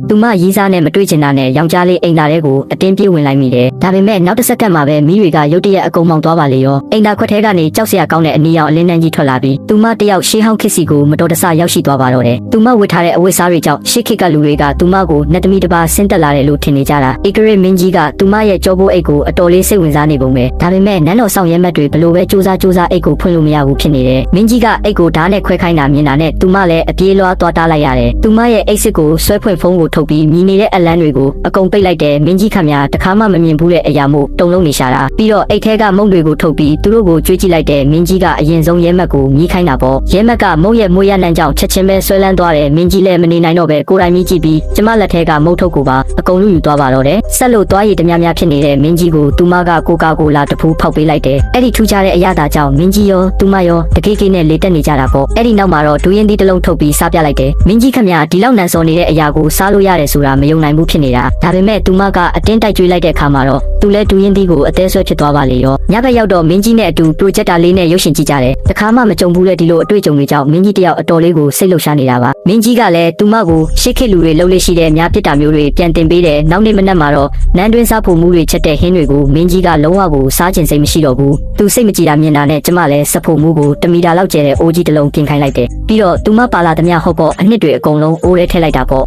သူမရီးစားနဲ့မတွေ့ချင်တာနဲ့ယောက်ျားလေးအိမ်သားတွေကိုအတင်းပြေးဝင်လိုက်မိတယ်ဒါပေမဲ့နောက်တစ်စက္ကန့်မှာပဲမိတွေကရုတ်တရက်အကုန်မောင်သွားပါလေရောအိမ်သားခွက်ထဲကနေကြောက်စရာကောင်းတဲ့အနီရောင်အလင်းနှန်းကြီးထွက်လာပြီးသူမတယောက်ရှေးဟောင်းခစ်စီကိုမတော်တဆရောက်ရှိသွားပါတော့တယ်သူမဝတ်ထားတဲ့အဝတ်စားတွေကြောင့်ရှေးခေတ်ကလူတွေကသူမကိုနှစ်သမီးတစ်ပါးဆင်းသက်လာတယ်လို့ထင်နေကြတာဧကရစ်မင်းကြီးကသူမရဲ့ကြောပိုးအိတ်ကိုအတော်လေးစိတ်ဝင်စားနေပုံပဲဒါပေမဲ့နန်းတော်ဆောင်ရဲမက်တွေဘလို့ပဲစူးစမ်းအိတ်ကိုဖွင့်လို့မရဘူးဖြစ်နေတယ်မင်းကြီးကအိတ်ကိုဓာတ်နဲ့ခွဲခိုင်းတာမြင်တာနဲ့သူမလည်းအပြေးလွှားသွားတားလိုက်ရတယ်သူမရဲ့အိတ်စစ်ကိုဆွဲဖွင့်ဖုန်းကိုထုတ်ပြီးမြည်နေတဲ့အလန်းတွေကိုအကုန်ပိတ်လိုက်တယ်မင်းကြီးခမညာတခါမှမမြင်ဘူးတဲ့အရာမို့တုံလုံးနေရှာတာပြီးတော့အိတ်ထဲကမုံတွေကိုထုတ်ပြီးသူတို့ကိုကြွေးကြည့်လိုက်တဲ့မင်းကြီးကအရင်ဆုံးရဲမက်ကိုမြည်ခိုင်းတာပေါ့ရဲမက်ကမုံရဲ့မွေးရနှံကြောင့်ချက်ချင်းပဲဆွဲလန်းသွားတယ်မင်းကြီးလည်းမနေနိုင်တော့ပဲကိုယ်တိုင်မြည်ကြည့်ပြီးကျမလက်ထဲကမုံထုတ်ကိုပါအကုန်လူယူသွားပါတော့တယ်ဆက်လို့သွားရည်တများများဖြစ်နေတဲ့မင်းကြီးကိုသူမကကိုကာကိုလာတဖူးဖောက်ပေးလိုက်တယ်အဲ့ဒီထူးခြားတဲ့အရာသာကြောင့်မင်းကြီးရောသူမရောတကေးကေးနဲ့လေတက်နေကြတာပေါ့အဲ့ဒီနောက်မှာတော့ဒူးရင်သီးတစ်လုံးထုတ်ပြီးစားပြလိုက်တယ်မင်းကြီးခမညာဒီလောက်နန်စော်နေတဲ့အရာကိုစားလို့ရတယ်ဆိုတာမယုံနိုင်ဘူးဖြစ်နေတာဒါပေမဲ့သူမကအတင်းတိုက်ကြွေးလိုက်တဲ့အခါမှာတော့သူလည်းဒူးရင်သီးကိုအသေးဆွဲဖြစ်သွားပါလေရောညဘက်ရောက်တော့မင်းကြီးနဲ့အတူပရိုဂျက်တာလေးနဲ့ရုပ်ရှင်ကြည့်ကြတယ်တခါမှမကြုံဘူးတဲ့ဒီလိုအတွေ့အကြုံတွေကြောင့်မင်းကြီးတယောက်အတော်လေးကိုစိတ်လှုပ်ရှားနေတာပါမင်းကြီးကလည်းသူမကိုရှေ့ခေတ်လူတွေလှုပ်လေ့ရှိတဲ့များပြစ်တာမျိုးတွေပြန်တင်ပေးတယ်နောက်နေ့မနက်မှာတော့နန်းတွင်းစားဖို့မှုတွေချက်တဲ့ဟင်းတွေကိုမင်းကြီးကလုံးဝကိုစားကျင်စိတ်မရှိတော့ဘူးသူစိတ်မကြည်တာမြင်တာနဲ့ကျမလည်းစဖို့မှုကိုတမီတာလောက်ကျဲတဲ့အိုးကြီးတစ်လုံးပြင်ခိုင်းလိုက်တယ်ပြီးတော့သူမပါလာသမျှဟုတ်ပေါ့အနှစ်တွေအကုန်လုံးအိုးထဲထည့်လိုက်တာပေါ့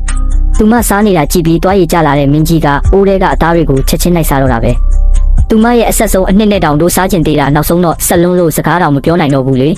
သူမစားနေတာကြည့်ပြီးသွားရည်ကျလာတဲ့မင်းကြီးကအိုးထဲကအသားတွေကိုချက်ချင်းလိုက်စားတော့တာပဲသူမရဲ့အဆက်ဆုံးအနှစ်နဲ့တောင်တို့စားကျင်သေးတာနောက်ဆုံးတော့ဆက်လုံးလို့စကားတောင်မပြောနိုင်တော့ဘူးလေ